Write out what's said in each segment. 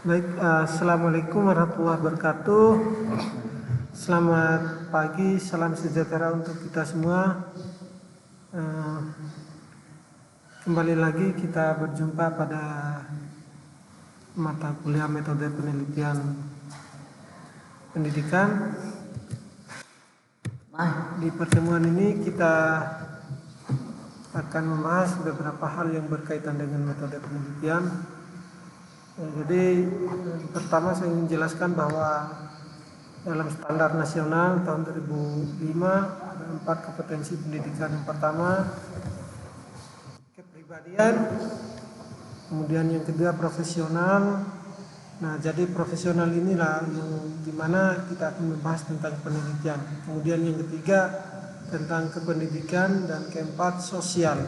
Baik, Assalamualaikum warahmatullahi wabarakatuh. Selamat pagi, salam sejahtera untuk kita semua. Kembali lagi kita berjumpa pada mata kuliah metode penelitian pendidikan. Di pertemuan ini kita akan membahas beberapa hal yang berkaitan dengan metode penelitian. Jadi pertama saya ingin jelaskan bahwa dalam standar nasional tahun 2005 ada 4 kompetensi pendidikan. Yang pertama kepribadian, kemudian yang kedua profesional. Nah, jadi profesional inilah yang dimana kita akan membahas tentang penelitian. Kemudian yang ketiga tentang kependidikan, dan keempat sosial.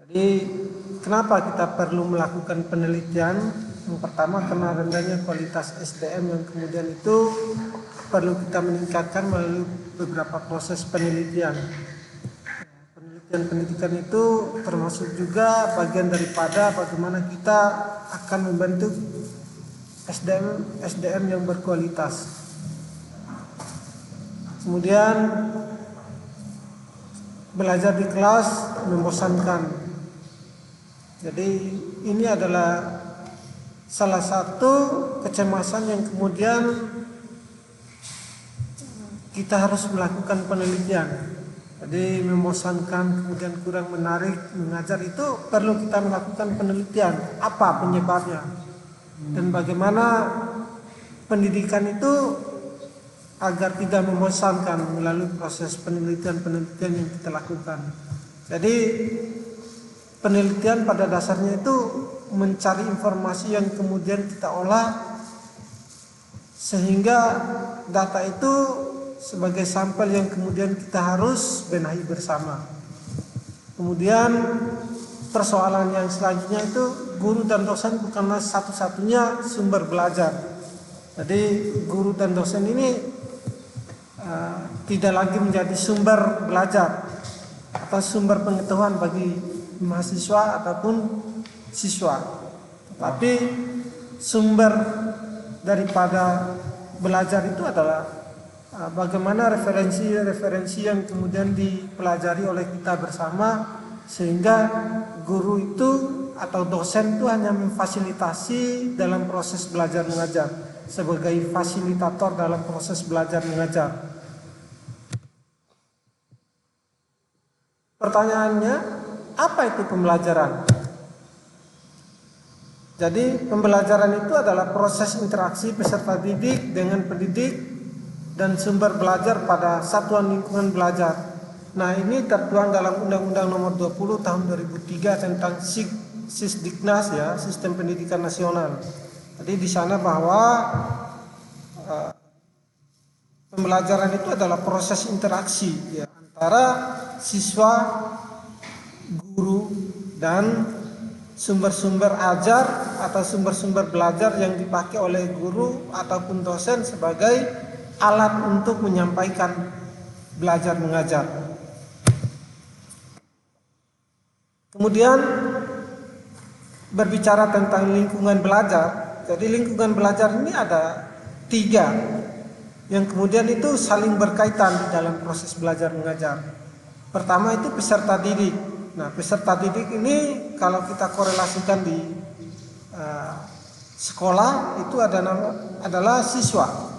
Jadi kenapa kita perlu melakukan penelitian? Yang pertama karena rendahnya kualitas SDM yang kemudian itu perlu kita meningkatkan melalui beberapa proses penelitian. Penelitian pendidikan itu termasuk juga bagian daripada bagaimana kita akan membentuk SDM yang berkualitas. Kemudian belajar di kelas membosankan. Jadi ini adalah salah satu kecemasan yang kemudian kita harus melakukan penelitian. Jadi membosankan, kemudian kurang menarik mengajar, itu perlu kita melakukan penelitian. Apa penyebabnya? Dan bagaimana pendidikan itu agar tidak membosankan melalui proses penelitian yang kita lakukan. Jadi penelitian pada dasarnya itu mencari informasi yang kemudian kita olah sehingga data itu sebagai sampel yang kemudian kita harus benahi bersama. Kemudian persoalan yang selanjutnya itu guru dan dosen bukanlah satu-satunya sumber belajar. Jadi guru dan dosen ini tidak lagi menjadi sumber belajar atau sumber pengetahuan bagi mahasiswa ataupun siswa, tapi sumber daripada belajar itu adalah bagaimana referensi yang kemudian dipelajari oleh kita bersama, sehingga guru itu atau dosen itu hanya memfasilitasi dalam proses belajar mengajar, sebagai fasilitator dalam proses belajar mengajar. Pertanyaannya, apa itu pembelajaran? Jadi pembelajaran itu adalah proses interaksi peserta didik dengan pendidik dan sumber belajar pada satuan lingkungan belajar. Nah, ini tertuang dalam Undang-Undang Nomor 20 Tahun 2003 tentang Sisdiknas, ya, Sistem Pendidikan Nasional. Jadi di sana bahwa pembelajaran itu adalah proses interaksi, ya, antara siswa, guru, dan sumber-sumber ajar atau sumber-sumber belajar yang dipakai oleh guru ataupun dosen sebagai alat untuk menyampaikan belajar mengajar. Kemudian berbicara tentang lingkungan belajar. Jadi lingkungan belajar ini ada 3 yang kemudian itu saling berkaitan di dalam proses belajar mengajar. Pertama itu peserta didik. Nah, peserta didik ini kalau kita korelasikan di sekolah itu adalah siswa.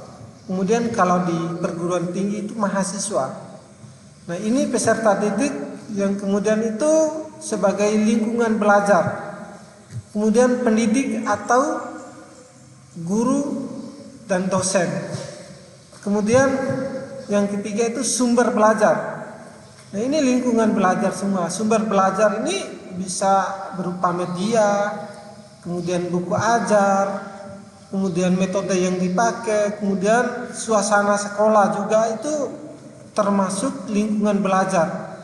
Kemudian kalau di perguruan tinggi itu mahasiswa. Nah, ini peserta didik yang kemudian itu sebagai lingkungan belajar. Kemudian pendidik atau guru dan dosen. Kemudian yang ketiga itu sumber belajar. Nah, ini lingkungan belajar semua. Sumber belajar ini bisa berupa media, kemudian buku ajar, kemudian metode yang dipakai, kemudian suasana sekolah juga itu termasuk lingkungan belajar.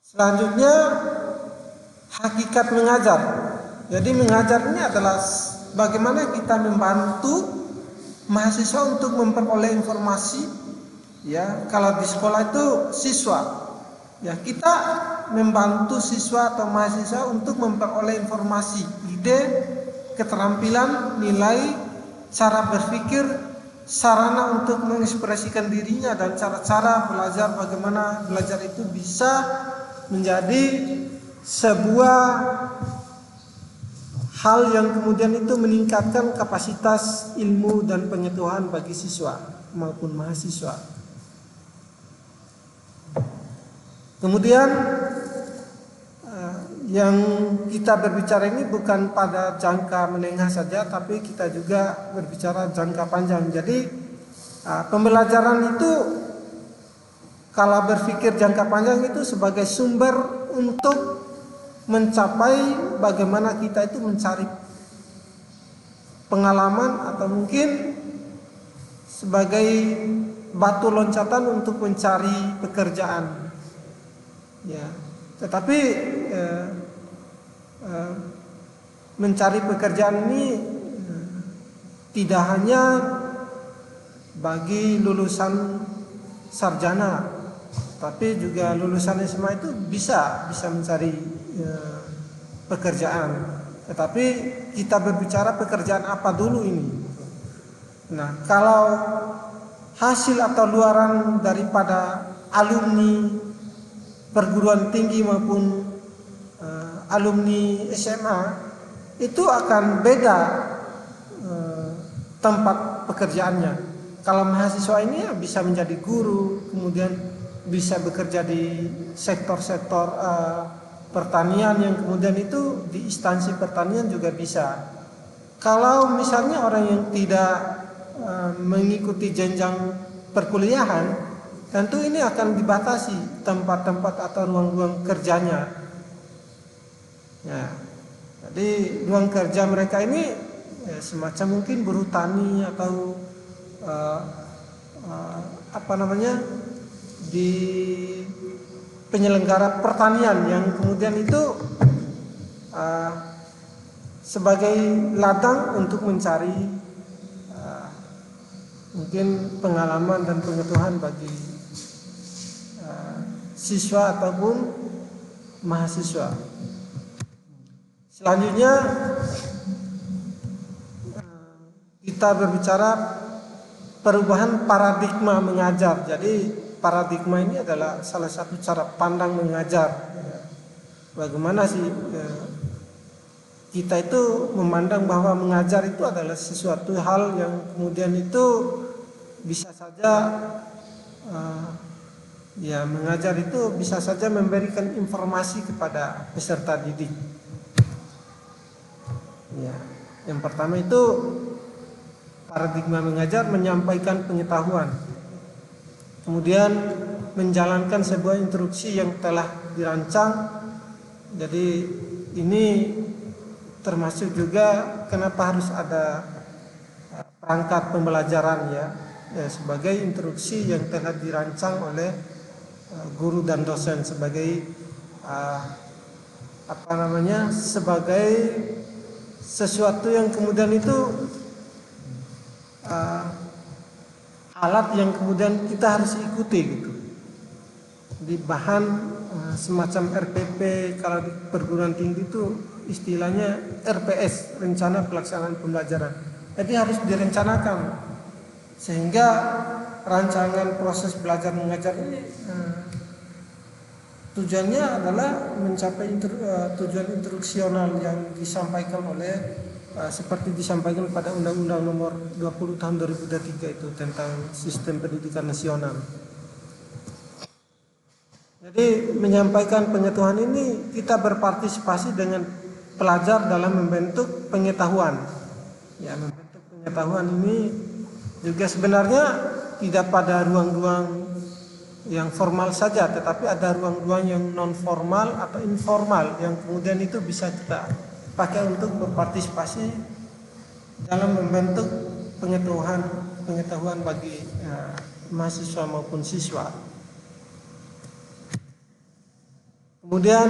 Selanjutnya hakikat mengajar. Jadi mengajar ini adalah bagaimana kita membantu mahasiswa untuk memperoleh informasi, ya. Kalau di sekolah itu siswa, Ya, kita membantu siswa atau mahasiswa untuk memperoleh informasi, ide, keterampilan, nilai, cara berpikir, sarana untuk mengekspresikan dirinya, dan cara-cara belajar, bagaimana belajar itu bisa menjadi sebuah hal yang kemudian itu meningkatkan kapasitas ilmu dan pengetahuan bagi siswa maupun mahasiswa. Kemudian yang kita berbicara ini bukan pada jangka menengah saja, tapi kita juga berbicara jangka panjang. Jadi pembelajaran itu, kalau berpikir jangka panjang itu sebagai sumber untuk mencapai bagaimana kita itu mencari pengalaman, atau mungkin sebagai batu loncatan untuk mencari pekerjaan. Ya, tetapi mencari pekerjaan ini tidak hanya bagi lulusan sarjana, tapi juga lulusan SMA itu bisa mencari pekerjaan. Tetapi kita berbicara pekerjaan apa dulu ini. Nah, kalau hasil atau luaran daripada alumni perguruan tinggi maupun alumni SMA itu akan beda tempat pekerjaannya. Kalau mahasiswa ini ya bisa menjadi guru, kemudian bisa bekerja di sektor-sektor pertanian, yang kemudian itu di instansi pertanian juga bisa. Kalau misalnya orang yang tidak mengikuti jenjang perkuliahan, tentu ini akan dibatasi tempat-tempat atau ruang-ruang kerjanya. Ya, jadi ruang kerja mereka ini semacam mungkin buruh tani atau di penyelenggara pertanian, yang kemudian itu sebagai ladang untuk mencari mungkin pengalaman dan pengetahuan bagi siswa ataupun mahasiswa. Selanjutnya kita berbicara perubahan paradigma mengajar. Jadi paradigma ini adalah salah satu cara pandang mengajar. Bagaimana sih kita itu memandang bahwa mengajar itu adalah sesuatu hal yang kemudian itu bisa saja mengajar itu bisa saja memberikan informasi kepada peserta didik. Ya, yang pertama itu paradigma mengajar menyampaikan pengetahuan, kemudian menjalankan sebuah instruksi yang telah dirancang. Jadi ini termasuk juga kenapa harus ada perangkat pembelajaran ya, sebagai instruksi yang telah dirancang oleh guru dan dosen sebagai sebagai sesuatu yang kemudian itu alat yang kemudian kita harus ikuti gitu. Di bahan semacam RPP, kalau di perguruan tinggi itu istilahnya RPS, rencana pelaksanaan pembelajaran. Jadi harus direncanakan sehingga rancangan proses belajar mengajar ini tujuannya adalah mencapai tujuan instruksional yang disampaikan oleh seperti disampaikan pada Undang-Undang Nomor 20 Tahun 2023 itu tentang Sistem Pendidikan Nasional. Jadi menyampaikan pengetahuan ini kita berpartisipasi dengan pelajar dalam membentuk pengetahuan. Ya, membentuk pengetahuan ini juga sebenarnya tidak pada ruang-ruang yang formal saja, tetapi ada ruang-ruang yang non formal atau informal yang kemudian itu bisa kita pakai untuk berpartisipasi dalam membentuk pengetahuan bagi mahasiswa maupun siswa. Kemudian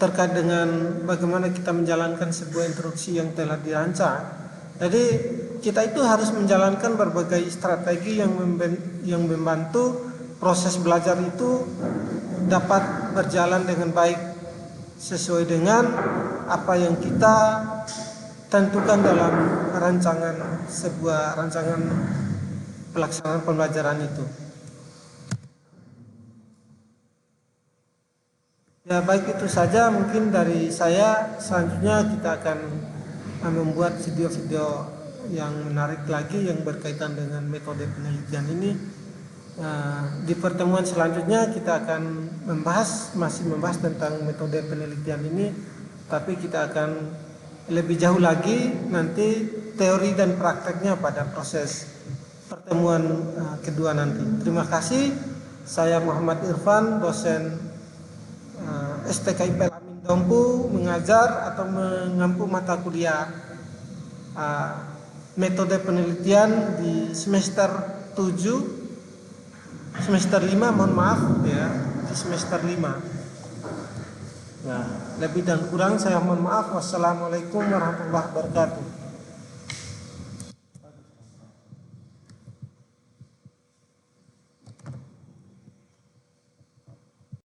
terkait dengan bagaimana kita menjalankan sebuah instruksi yang telah dirancang. Jadi kita itu harus menjalankan berbagai strategi yang membantu proses belajar itu dapat berjalan dengan baik sesuai dengan apa yang kita tentukan dalam sebuah rancangan pelaksanaan pembelajaran itu. Ya, baik, itu saja mungkin dari saya. Selanjutnya kita akan membuat video-video yang menarik lagi yang berkaitan dengan metode penelitian ini. Di pertemuan selanjutnya kita akan masih membahas tentang metode penelitian ini, tapi kita akan lebih jauh lagi nanti teori dan prakteknya pada proses pertemuan kedua nanti. Terima kasih. Saya Muhammad Irfan, dosen STKIPL Amin Dompu, mengajar atau mengampu mata kuliah metode penelitian di semester 5, mohon maaf ya, di semester 5. Nah, lebih dan kurang saya mohon maaf. Wassalamualaikum warahmatullahi wabarakatuh.